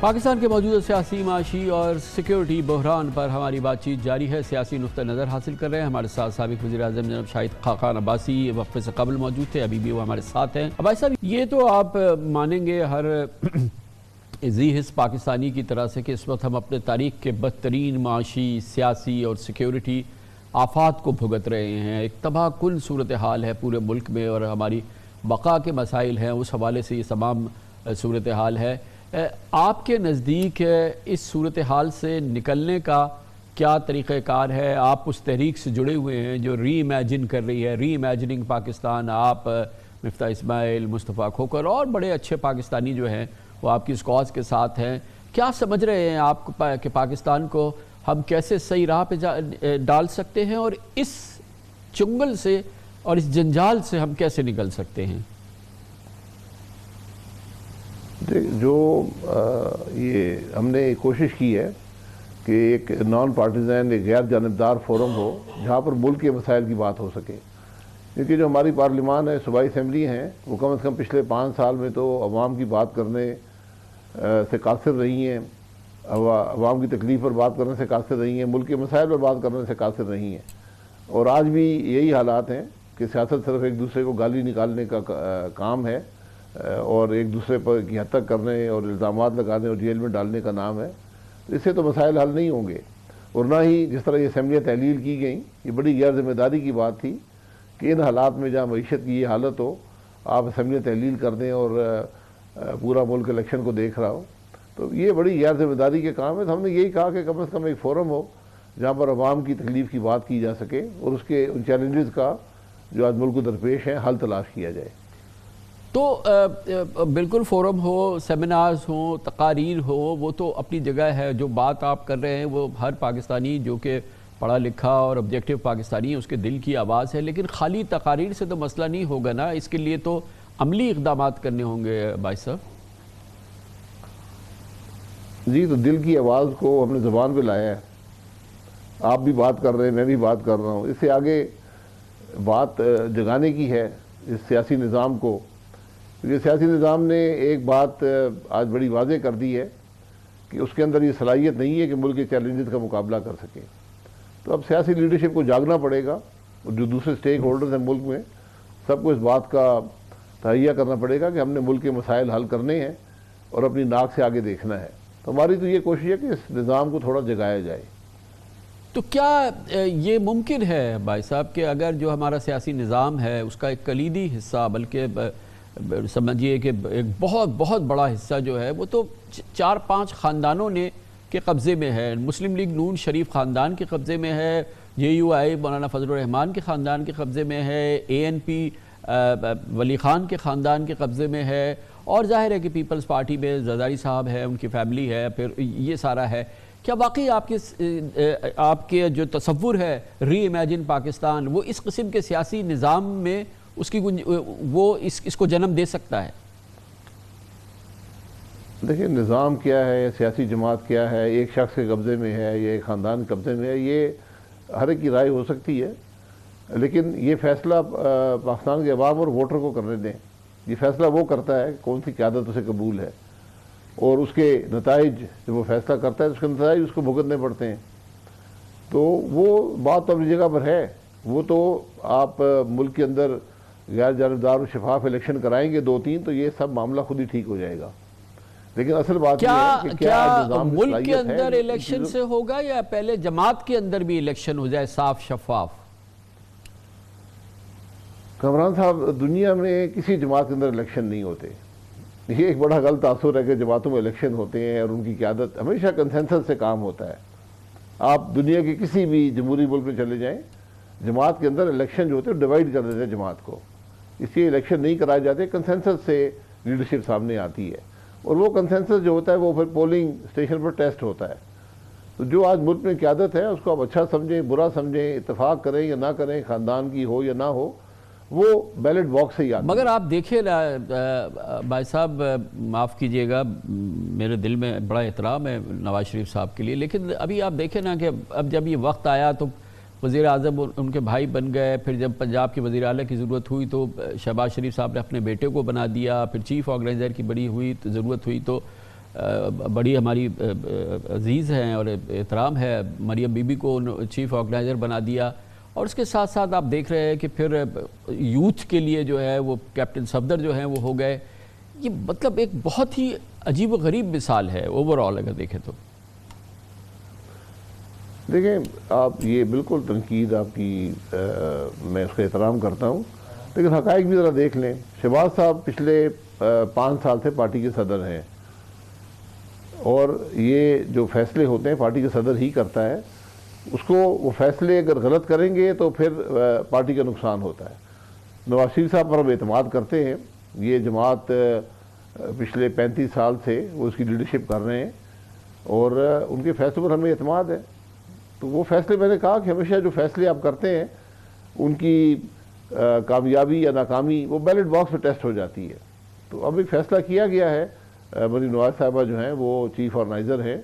پاکستان کے موجودہ سیاسی معاشی اور سیکیورٹی بحران پر ہماری بات چیت جاری ہے۔ سیاسی نقطہ نظر حاصل کر رہے ہیں ہمارے ساتھ سابق وزیر اعظم جناب شاہد خاقان عباسی وقفے سے قبل موجود تھے، ابھی بھی وہ ہمارے ساتھ ہیں۔ عباسی صاحب، یہ تو آپ مانیں گے ہر ذی حس پاکستانی کی طرح سے کہ اس وقت ہم اپنے تاریخ کے بدترین معاشی، سیاسی اور سیکیورٹی آفات کو بھگت رہے ہیں۔ ایک تباہ کن صورتحال ہے پورے ملک میں اور ہماری بقا کے مسائل ہیں، اس حوالے سے یہ تمام صورتحال ہے۔ آپ کے نزدیک اس صورتحال سے نکلنے کا کیا طریقہ کار ہے؟ آپ اس تحریک سے جڑے ہوئے ہیں جو ری امیجن کر رہی ہے، ری امیجننگ پاکستان۔ آپ مفتاح اسماعیل، مصطفیٰ کھوکھر اور بڑے اچھے پاکستانی جو ہیں وہ آپ کی اس کاز کے ساتھ ہیں۔ کیا سمجھ رہے ہیں آپ کہ پاکستان کو ہم کیسے صحیح راہ پہ ڈال سکتے ہیں اور اس چنگل سے اور اس جنجال سے ہم کیسے نکل سکتے ہیں؟ جو یہ ہم نے کوشش کی ہے کہ ایک نان پارٹیزن، ایک غیر جانبدار فورم ہو جہاں پر ملک کے مسائل کی بات ہو سکے، کیونکہ جو ہماری پارلیمان ہے، صوبائی اسمبلی ہیں، وہ کم از کم پچھلے 5 سال میں تو عوام کی بات کرنے سے قاصر رہی ہیں، عوام کی تکلیف پر بات کرنے سے قاصر رہی ہیں، ملک کے مسائل پر بات کرنے سے قاصر رہی ہیں۔ اور آج بھی یہی حالات ہیں کہ سیاست صرف ایک دوسرے کو گالی نکالنے کا کام ہے اور ایک دوسرے پر کی حد تک کرنے اور الزامات لگانے اور جیل میں ڈالنے کا نام ہے۔ اس سے تو مسائل حل نہیں ہوں گے، اور نہ ہی جس طرح یہ اسمبلیاں تحلیل کی گئیں، یہ بڑی غیر ذمہ داری کی بات تھی کہ ان حالات میں جہاں معیشت کی یہ حالت ہو، آپ اسمبلیاں تحلیل کر دیں اور پورا ملک الیکشن کو دیکھ رہا ہو، تو یہ بڑی غیر ذمہ داری کے کام ہے۔ تو ہم نے یہی کہا کہ کم از کم ایک فورم ہو جہاں پر عوام کی تکلیف کی بات کی جا سکے اور اس کے ان چیلنجز کا جو آج ملک کو درپیش ہیں حل تلاش کیا جائے۔ تو بالکل فورم ہو، سیمینارز ہوں، تقاریر ہو، وہ تو اپنی جگہ ہے۔ جو بات آپ کر رہے ہیں وہ ہر پاکستانی جو کہ پڑھا لکھا اور آبجیکٹیو پاکستانی ہے اس کے دل کی آواز ہے، لیکن خالی تقاریر سے تو مسئلہ نہیں ہوگا نا، اس کے لیے تو عملی اقدامات کرنے ہوں گے بھائی صاحب۔ جی، تو دل کی آواز کو ہم نے زبان پہ لایا ہے، آپ بھی بات کر رہے ہیں، میں بھی بات کر رہا ہوں۔ اس سے آگے بات جگانے کی ہے اس سیاسی نظام کو، کیونکہ سیاسی نظام نے ایک بات آج بڑی واضح کر دی ہے کہ اس کے اندر یہ صلاحیت نہیں ہے کہ ملک کے چیلنجز کا مقابلہ کر سکے۔ تو اب سیاسی لیڈرشپ کو جاگنا پڑے گا اور جو دوسرے سٹیک ہولڈرز ہیں ملک میں، سب کو اس بات کا تہیہ کرنا پڑے گا کہ ہم نے ملک کے مسائل حل کرنے ہیں اور اپنی ناک سے آگے دیکھنا ہے۔ تو ہماری تو یہ کوشش ہے کہ اس نظام کو تھوڑا جگایا جائے۔ تو کیا یہ ممکن ہے بھائی صاحب کہ اگر جو ہمارا سیاسی نظام ہے اس کا ایک کلیدی حصہ، بلکہ سمجھیے کہ ایک بہت بہت بڑا حصہ جو ہے وہ تو 4-5 خاندانوں نے کے قبضے میں ہے، مسلم لیگ نون شریف خاندان کے قبضے میں ہے، JUI مولانا فضل الرحمان کے خاندان کے قبضے میں ہے، ANP ولی خان کے خاندان کے قبضے میں ہے، اور ظاہر ہے کہ پیپلز پارٹی میں زرداری صاحب ہے، ان کی فیملی ہے، پھر یہ سارا ہے۔ کیا واقعی آپ کے جو تصور ہے ری امیجن پاکستان وہ اس قسم کے سیاسی نظام میں اس کو جنم دے سکتا ہے؟ دیکھیں، نظام کیا ہے، سیاسی جماعت کیا ہے، ایک شخص کے قبضے میں ہے یا ایک خاندان کے قبضے میں ہے، یہ ہر ایک کی رائے ہو سکتی ہے، لیکن یہ فیصلہ پاکستان کے عوام اور ووٹر کو کرنے دیں۔ یہ فیصلہ وہ کرتا ہے کون سی قیادت اسے قبول ہے، اور اس کے نتائج جب وہ فیصلہ کرتا ہے اس کے نتائج اس کو بھگتنے پڑتے ہیں۔ تو وہ بات تو اپنی جگہ پر ہے، وہ تو آپ ملک کے اندر غیر جانبدار و شفاف الیکشن کرائیں گے 2-3 تو یہ سب معاملہ خود ہی ٹھیک ہو جائے گا، لیکن اصل بات یہ ہے کہ کیا نظام ملک کے اندر الیکشن سے ہوگا یا پہلے جماعت کے اندر بھی الیکشن ہو جائے صاف شفاف؟ کامران صاحب، دنیا میں کسی جماعت کے اندر الیکشن نہیں ہوتے۔ یہ ایک بڑا غلط تاثر ہے کہ جماعتوں میں الیکشن ہوتے ہیں اور ان کی قیادت ہمیشہ کنسنسس سے کام ہوتا ہے۔ آپ دنیا کے کسی بھی جمہوری ملک میں چلے جائیں، جماعت کے اندر الیکشن جو ہوتے ہیں ڈیوائیڈ کر دیتے ہیں جماعت کو، اس لیے الیکشن نہیں کرائے جاتے، کنسنسس سے لیڈرشپ سامنے آتی ہے، اور وہ کنسنسس جو ہوتا ہے وہ پھر پولنگ اسٹیشن پر ٹیسٹ ہوتا ہے۔ تو جو آج ملک میں قیادت ہے اس کو آپ اچھا سمجھیں، برا سمجھیں، اتفاق کریں یا نہ کریں، خاندان کی ہو یا نہ ہو، وہ بیلٹ باکس سے ہی آتی ہے۔ مگر آپ دیکھیں بھائی صاحب، معاف کیجئے گا، میرے دل میں بڑا احترام ہے نواز شریف صاحب کے لیے، لیکن ابھی آپ دیکھیں نا کہ اب جب یہ وقت آیا تو وزیر اعظم ان کے بھائی بن گئے، پھر جب پنجاب کے وزیر اعلیٰ کی ضرورت ہوئی تو شہباز شریف صاحب نے اپنے بیٹے کو بنا دیا، پھر چیف آرگنائزر کی بڑی ہوئی ضرورت ہوئی تو بڑی ہماری عزیز ہیں اور احترام ہے، مریم بی بی کو چیف آرگنائزر بنا دیا، اور اس کے ساتھ ساتھ آپ دیکھ رہے ہیں کہ پھر یوتھ کے لیے جو ہے وہ کیپٹن صفدر جو ہیں وہ ہو گئے. یہ مطلب ایک بہت ہی عجیب و غریب مثال ہے اوورآل اگر دیکھیں تو. دیکھیں آپ یہ بالکل تنقید آپ کی میں اس کا احترام کرتا ہوں، لیکن حقائق بھی ذرا دیکھ لیں. شہباز صاحب پچھلے 5 سال سے پارٹی کے صدر ہیں، اور یہ جو فیصلے ہوتے ہیں پارٹی کے صدر ہی کرتا ہے. اس کو وہ فیصلے اگر غلط کریں گے تو پھر پارٹی کا نقصان ہوتا ہے. نواز شریف صاحب پر ہم اعتماد کرتے ہیں. یہ جماعت پچھلے 35 سال سے وہ اس کی لیڈرشپ کر رہے ہیں، اور ان کے فیصلوں پر ہمیں اعتماد ہے. تو وہ فیصلے میں نے کہا کہ ہمیشہ جو فیصلے آپ کرتے ہیں ان کی کامیابی یا ناکامی وہ بیلٹ باکس میں ٹیسٹ ہو جاتی ہے. تو اب ایک فیصلہ کیا گیا ہے، مریم نواز صاحبہ جو ہیں وہ چیف آرگنائزر ہیں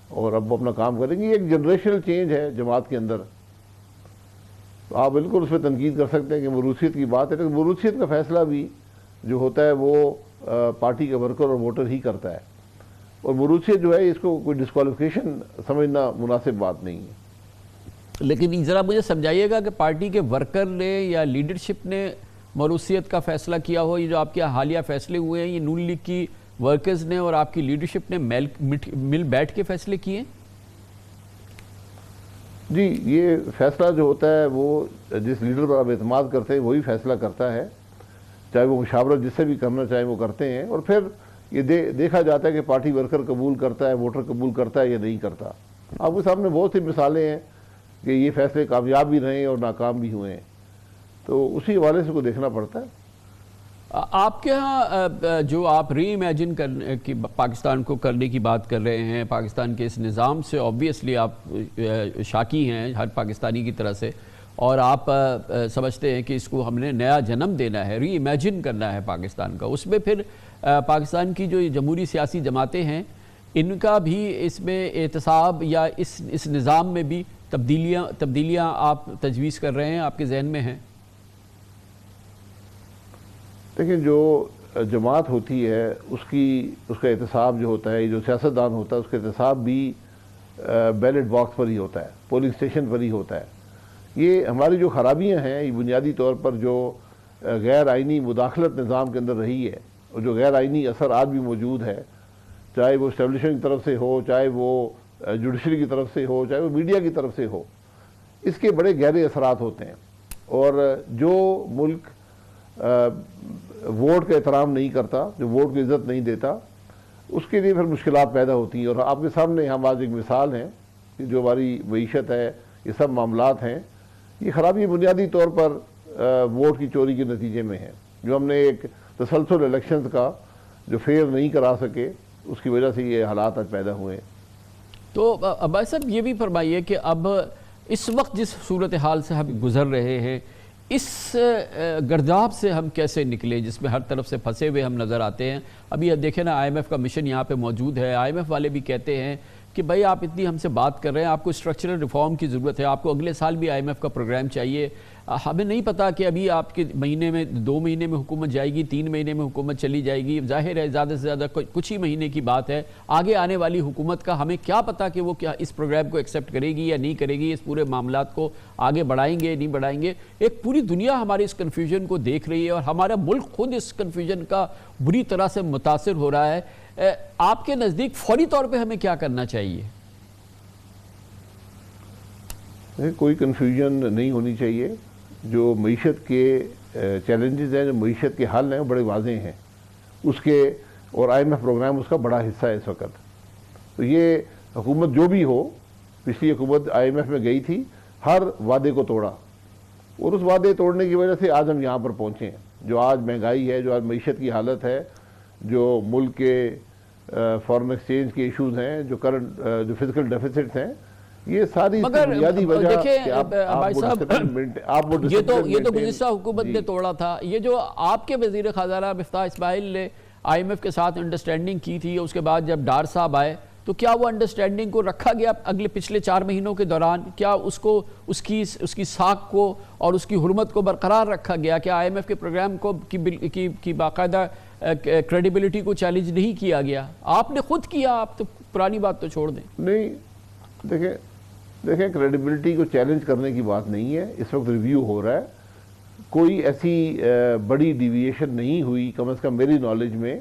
اور اب وہ اپنا کام کریں گے. یہ ایک جنریشنل چینج ہے جماعت کے اندر. تو آپ بالکل اس پہ تنقید کر سکتے ہیں کہ موروثیت کی بات ہے، لیکن موروثیت کا فیصلہ بھی جو ہوتا ہے وہ پارٹی کا ورکر اور ووٹر ہی کرتا ہے. اور موروثیت جو ہے اس کو کوئی ڈسکوالیفیکیشن سمجھنا مناسب بات نہیں ہے. لیکن ذرا مجھے سمجھائیے گا کہ پارٹی کے ورکر نے یا لیڈرشپ نے موروثیت کا فیصلہ کیا ہو؟ یہ جو آپ کے حالیہ فیصلے ہوئے ہیں یہ نون لیگ کی ورکرز نے اور آپ کی لیڈرشپ نے مل بیٹھ کے فیصلے کیے؟ جی، یہ فیصلہ جو ہوتا ہے وہ جس لیڈر پر آپ اعتماد کرتے ہیں وہی فیصلہ کرتا ہے، چاہے وہ مشاورت جس سے بھی کرنا چاہیں وہ کرتے ہیں. اور پھر یہ دیکھا جاتا ہے کہ پارٹی ورکر قبول کرتا ہے، ووٹر قبول کرتا ہے یا نہیں کرتا. آپ کے سامنے بہت سی مثالیں ہیں کہ یہ فیصلے کامیاب بھی رہے ہیں اور ناکام بھی ہوئے ہیں. تو اسی حوالے سے کو دیکھنا پڑتا ہے. آپ کے ہاں جو آپ ری امیجن کی پاکستان کو کرنے کی بات کر رہے ہیں، پاکستان کے اس نظام سے آبویسلی آپ شاکی ہیں ہر پاکستانی کی طرح سے، اور آپ سمجھتے ہیں کہ اس کو ہم نے نیا جنم دینا ہے، ری امیجن کرنا ہے پاکستان کا. اس میں پھر پاکستان کی جو جمہوری سیاسی جماعتیں ہیں ان کا بھی اس میں احتساب یا اس نظام میں بھی تبدیلیاں آپ تجویز کر رہے ہیں، آپ کے ذہن میں ہیں؟ دیکھیں، جو جماعت ہوتی ہے اس کا احتساب جو ہوتا ہے، جو سیاستدان ہوتا ہے اس کا احتساب بھی بیلٹ باکس پر ہی ہوتا ہے، پولنگ اسٹیشن پر ہی ہوتا ہے. یہ ہماری جو خرابیاں ہیں یہ بنیادی طور پر جو غیر آئینی مداخلت نظام کے اندر رہی ہے، اور جو غیر آئینی اثر آج بھی موجود ہے، چاہے وہ اسٹیبلشمنٹ کی طرف سے ہو، چاہے وہ جوڈیشری کی طرف سے ہو، چاہے وہ میڈیا کی طرف سے ہو، اس کے بڑے گہرے اثرات ہوتے ہیں. اور جو ملک ووٹ کا احترام نہیں کرتا، جو ووٹ کو عزت نہیں دیتا، اس کے لیے پھر مشکلات پیدا ہوتی ہیں. اور آپ کے سامنے ہم آج ایک مثال ہیں کہ جو ہماری معیشت ہے، یہ سب معاملات ہیں، یہ خرابی بنیادی طور پر ووٹ کی چوری کے نتیجے میں ہے. جو ہم نے ایک تسلسل الیکشنز کا جو فیئر نہیں کرا سکے، اس کی وجہ سے یہ حالات آج پیدا ہوئے ہیں. تو عباس صاحب یہ بھی فرمائیے کہ اب اس وقت جس صورتحال سے ہم گزر رہے ہیں، اس گرداب سے ہم کیسے نکلیں جس میں ہر طرف سے پھنسے ہوئے ہم نظر آتے ہیں؟ ابھی دیکھیں نا، آئی ایم ایف کا مشن یہاں پہ موجود ہے. آئی ایم ایف والے بھی کہتے ہیں کہ بھائی آپ اتنی ہم سے بات کر رہے ہیں، آپ کو اسٹرکچرل ریفارم کی ضرورت ہے، آپ کو اگلے سال بھی آئی ایم ایف کا پروگرام چاہیے. ہمیں نہیں پتا کہ ابھی آپ کے مہینے میں 2 مہینے میں حکومت جائے گی، 3 مہینے میں حکومت چلی جائے گی. ظاہر ہے زیادہ سے زیادہ کچھ ہی مہینے کی بات ہے. آگے آنے والی حکومت کا ہمیں کیا پتا کہ وہ کیا اس پروگرام کو ایکسیپٹ کرے گی یا نہیں کرے گی، اس پورے معاملات کو آگے بڑھائیں گے نہیں بڑھائیں گے. ایک پوری دنیا ہمارے اس کنفیوژن کو دیکھ رہی ہے اور ہمارا ملک خود اس کنفیوژن کا بری طرح سے متاثر ہو رہا ہے. آپ کے نزدیک فوری طور پہ ہمیں کیا کرنا چاہیے؟ کوئی کنفیوژن نہیں ہونی چاہیے. جو معیشت کے چیلنجز ہیں، جو معیشت کے حل ہیں، وہ بڑے واضح ہیں. اس کے اور آئی ایم ایف پروگرام اس کا بڑا حصہ ہے اس وقت. تو یہ حکومت جو بھی ہو، پچھلی حکومت آئی ایم ایف میں گئی تھی، ہر وعدے کو توڑا، اور اس وعدے توڑنے کی وجہ سے آج ہم یہاں پر پہنچے ہیں. جو آج مہنگائی ہے، جو آج معیشت کی حالت ہے، جو ملک کے فارن ایکسچینج کے ایشوز ہیں، جو کرنٹ جو فزیکل ڈیفیسٹس ہیں، یہ ساری بنیادی وجہ دیکھیں یہ تو گزشتہ حکومت نے توڑا تھا. یہ جو آپ کے وزیر خزانہ مفتاح اسماعیل نے آئی ایم ایف کے ساتھ انڈرسٹینڈنگ کی تھی، اس کے بعد جب ڈار صاحب آئے تو کیا وہ انڈرسٹینڈنگ کو رکھا گیا اگلے پچھلے 4 مہینوں کے دوران؟ کیا اس کی ساکھ کو اور اس کی حرمت کو برقرار رکھا گیا؟ کیا آئی ایم ایف کے پروگرام کو کی باقاعدہ کریڈیبلٹی کو چیلنج نہیں کیا گیا؟ آپ نے خود کیا، آپ تو پرانی بات تو چھوڑ دیں۔ نہیں، دیکھیں کریڈیبلٹی کو چیلنج کرنے کی بات نہیں ہے، اس وقت ریویو ہو رہا ہے، کوئی ایسی بڑی ڈیویشن نہیں ہوئی کم از کم میری نالج میں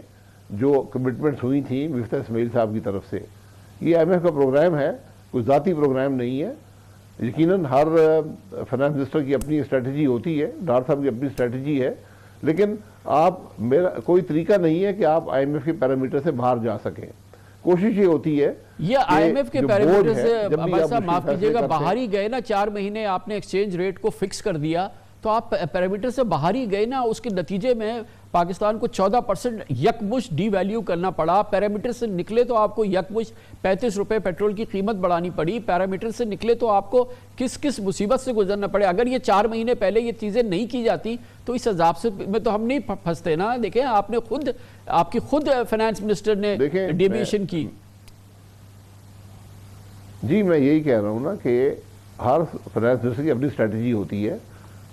جو کمٹمنٹس ہوئی تھیں مفتہ اسماعیل صاحب کی طرف سے۔ یہ آئی ایم ایف کا پروگرام ہے، کوئی ذاتی پروگرام نہیں ہے۔ یقیناً ہر فائنانس منسٹر کی اپنی اسٹریٹجی ہوتی ہے، ڈار صاحب کی اپنی اسٹریٹجی ہے، لیکن میرا کوئی طریقہ نہیں ہے کہ آپ آئی ایم ایف کے پیرامیٹر سے باہر جا سکیں۔ کوشش یہ ہوتی ہے، یہ آئی ایم ایف کے پیرامیٹر سے عباس صاحب معاف کیجئے گا، باہر ہی گئے نا، 4 مہینے آپ نے ایکسچینج ریٹ کو فکس کر دیا، تو آپ پیرامیٹر سے باہر ہی گئے نا، اس کے نتیجے میں پاکستان کو 14% یکمشت ڈی ویلیو کرنا پڑا۔ پیرامیٹر سے نکلے تو آپ کو یکمشت 35 روپے پیٹرول کی قیمت بڑھانی پڑی، پیرامیٹر سے نکلے تو آپ کو کس مصیبت سے گزرنا پڑے۔ اگر یہ 4 مہینے پہلے یہ چیزیں نہیں کی جاتی تو اس عذاب سے میں تو ہم نہیں پھنستے نا۔ دیکھیں آپ نے آپ کی خود فائنانس منسٹر نے ڈیویشن کی۔ جی میں یہی کہہ رہا ہوں نا کہ ہر فائنانس منسٹر کی اپنی اسٹریٹجی ہوتی ہے،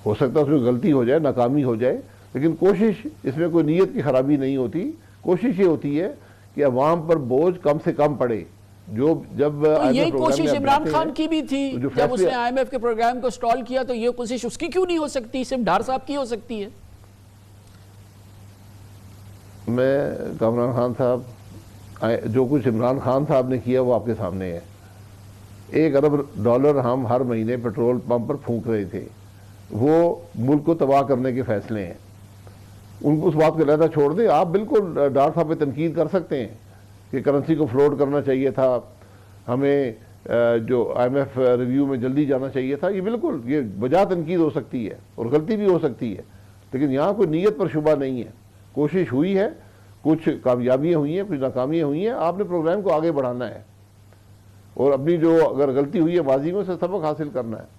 ہو سکتا ہے اس میں غلطی ہو جائے، ناکامی ہو جائے، لیکن کوشش، اس میں کوئی نیت کی خرابی نہیں ہوتی۔ کوشش یہ ہوتی ہے کہ عوام پر بوجھ کم سے کم پڑے۔ جب یہی کوشش عمران خان کی بھی تھی، جب اس نے آئی ایم ایف کے پروگرام کو سٹال کیا، تو یہ کوشش اس کی کیوں نہیں ہو سکتی، صرف ڈار صاحب کی ہو سکتی ہے؟ میں عمران خان صاحب، جو کچھ عمران خان صاحب نے کیا وہ آپ کے سامنے ہے۔ $1 ارب ہم ہر مہینے پیٹرول پمپ پر پھونک رہے تھے، وہ ملک کو تباہ کرنے کے فیصلے ہیں، ان کو اس بات کو علیحدہ چھوڑ دیں۔ آپ بالکل ڈار صاحب پہ تنقید کر سکتے ہیں کہ کرنسی کو فلوٹ کرنا چاہیے تھا، ہمیں جو آئی ایم ایف ریویو میں جلدی جانا چاہیے تھا، یہ بالکل یہ بجا تنقید ہو سکتی ہے اور غلطی بھی ہو سکتی ہے، لیکن یہاں کوئی نیت پر شبہ نہیں ہے۔ کوشش ہوئی ہے، کچھ کامیابیاں ہوئی ہیں، کچھ ناکامیاں ہوئی ہیں، آپ نے پروگرام کو آگے بڑھانا ہے اور اپنی جو اگر غلطی ہوئی ہے ماضی میں، اسے سبق حاصل کرنا ہے۔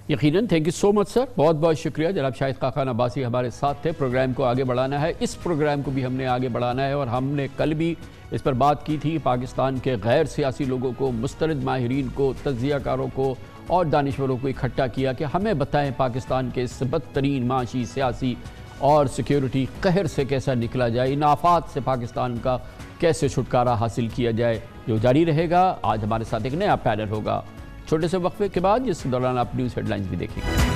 یقیناً، تھینک یو سو مچ سر، بہت بہت شکریہ۔ جناب شاہد خاقان عباسی ہمارے ساتھ تھے۔ پروگرام کو آگے بڑھانا ہے، اس پروگرام کو بھی ہم نے آگے بڑھانا ہے، اور ہم نے کل بھی اس پر بات کی تھی۔ پاکستان کے غیر سیاسی لوگوں کو، مستند ماہرین کو، تجزیہ کاروں کو اور دانشوروں کو اکٹھا کیا کہ ہمیں بتائیں پاکستان کے اس بدترین معاشی، سیاسی اور سیکیورٹی قہر سے کیسا نکلا جائے، ان آفات سے پاکستان کا کیسے چھٹکارا حاصل کیا جائے، جو جاری رہے گا۔ آج ہمارے ساتھ ایک نیا پینل ہوگا چھوٹے سے وقفے کے بعد، جس دوران آپ نیوز ہیڈ لائنز بھی دیکھیں گے۔